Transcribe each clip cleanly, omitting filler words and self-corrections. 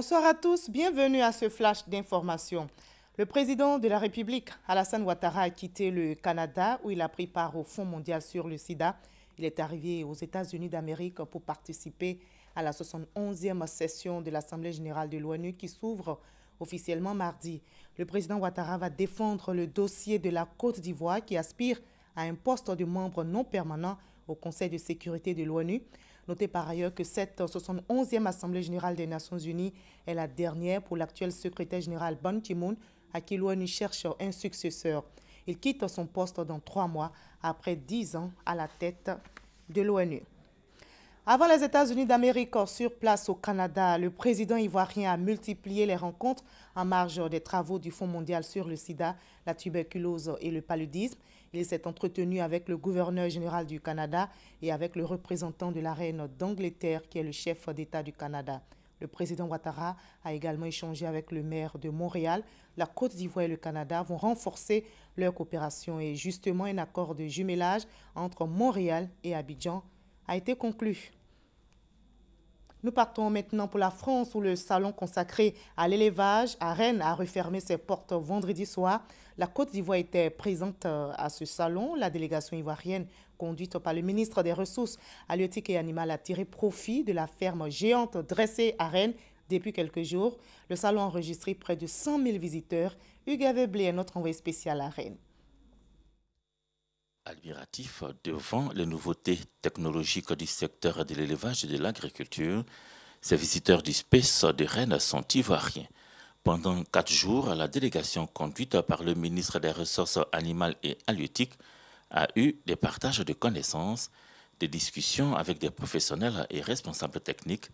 Bonsoir à tous, bienvenue à ce flash d'information. Le président de la République, Alassane Ouattara, a quitté le Canada où il a pris part au Fonds mondial sur le sida. Il est arrivé aux États-Unis d'Amérique pour participer à la 71e session de l'Assemblée générale de l'ONU qui s'ouvre officiellement mardi. Le président Ouattara va défendre le dossier de la Côte d'Ivoire qui aspire à un poste de membre non permanent au Conseil de sécurité de l'ONU. Notez par ailleurs que cette 71e Assemblée générale des Nations unies est la dernière pour l'actuel secrétaire général Ban Ki-moon, à qui l'ONU cherche un successeur. Il quitte son poste dans 3 mois, après 10 ans à la tête de l'ONU. Avant les États-Unis d'Amérique, sur place au Canada, le président ivoirien a multiplié les rencontres en marge des travaux du Fonds mondial sur le sida, la tuberculose et le paludisme. Il s'est entretenu avec le gouverneur général du Canada et avec le représentant de la reine d'Angleterre, qui est le chef d'État du Canada. Le président Ouattara a également échangé avec le maire de Montréal. La Côte d'Ivoire et le Canada vont renforcer leur coopération et justement un accord de jumelage entre Montréal et Abidjan a été conclu. Nous partons maintenant pour la France où le salon consacré à l'élevage à Rennes a refermé ses portes vendredi soir. La Côte d'Ivoire était présente à ce salon. La délégation ivoirienne conduite par le ministre des Ressources halieutiques et animales a tiré profit de la ferme géante dressée à Rennes depuis quelques jours. Le salon a enregistré près de 100 000 visiteurs. Hugues Aveblé est notre envoyé spécial à Rennes. Admiratif devant les nouveautés technologiques du secteur de l'élevage et de l'agriculture, ces visiteurs du SPACE de Rennes sont ivoiriens. Pendant 4 jours, la délégation conduite par le ministre des Ressources animales et halieutiques a eu des partages de connaissances, des discussions avec des professionnels et responsables techniques,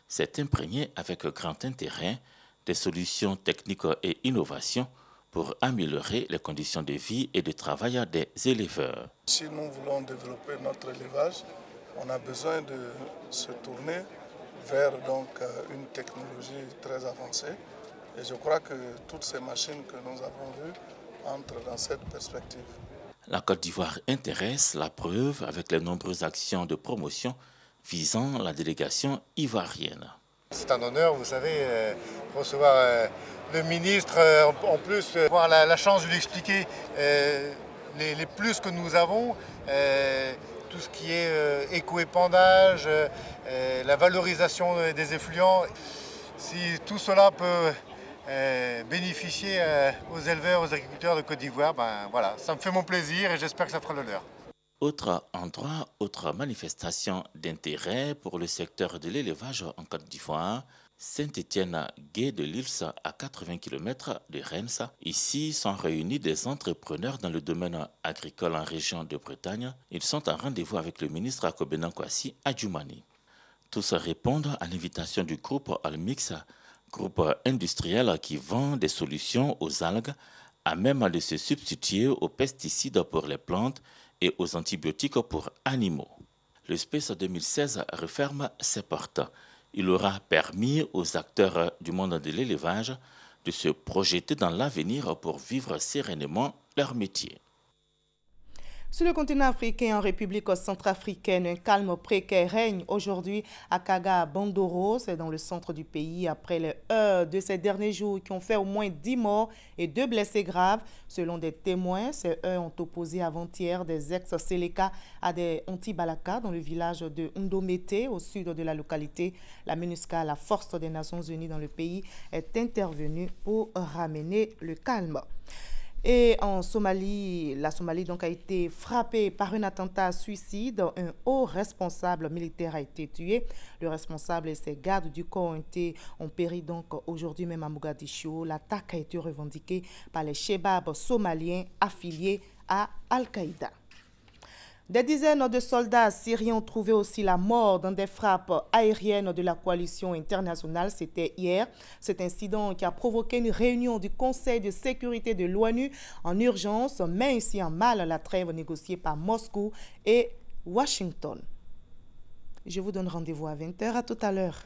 s'est imprégné avec grand intérêt des solutions techniques et innovations pour améliorer les conditions de vie et de travail des éleveurs. Si nous voulons développer notre élevage, on a besoin de se tourner vers une technologie très avancée. Et je crois que toutes ces machines que nous avons vues entrent dans cette perspective. La Côte d'Ivoire intéresse, la preuve avec les nombreuses actions de promotion visant la délégation ivoirienne. C'est un honneur, vous savez, recevoir le ministre, en plus, avoir la chance de lui expliquer les plus que nous avons, tout ce qui est éco-épandage, la valorisation des effluents. Si tout cela peut bénéficier aux éleveurs, aux agriculteurs de Côte d'Ivoire, ben voilà, ça me fait mon plaisir et j'espère que ça fera l'honneur. Autre endroit, autre manifestation d'intérêt pour le secteur de l'élevage en Côte d'Ivoire, Saint-Étienne-Gué de l'Ils, à 80 km de Rennes. Ici sont réunis des entrepreneurs dans le domaine agricole en région de Bretagne. Ils sont en rendez-vous avec le ministre Kobena Kwasi Adjoumani. Tous répondent à l'invitation du groupe Almix, groupe industriel qui vend des solutions aux algues à même de se substituer aux pesticides pour les plantes et aux antibiotiques pour animaux. Le SPACE 2016 referme ses portes. Il aura permis aux acteurs du monde de l'élevage de se projeter dans l'avenir pour vivre sereinement leur métier. Sur le continent africain, en République centrafricaine, un calme précaire règne aujourd'hui à Kaga-Bandoro, c'est dans le centre du pays, après les heurts de ces derniers jours qui ont fait au moins 10 morts et 2 blessés graves. Selon des témoins, ces heurts ont opposé avant-hier des ex-Séléka à des anti-Balaka dans le village de Ndomete, au sud de la localité. La MINUSCA, la force des Nations Unies dans le pays, est intervenue pour ramener le calme. Et en Somalie, la Somalie donc a été frappée par un attentat suicide. Un haut responsable militaire a été tué. Le responsable et ses gardes du corps ont péri donc aujourd'hui même à Mogadiscio. L'attaque a été revendiquée par les Chebabs somaliens affiliés à Al-Qaïda. Des dizaines de soldats syriens ont trouvé aussi la mort dans des frappes aériennes de la coalition internationale. C'était hier. Cet incident qui a provoqué une réunion du Conseil de sécurité de l'ONU en urgence, met ainsi en mal la trêve négociée par Moscou et Washington. Je vous donne rendez-vous à 20 h. À tout à l'heure.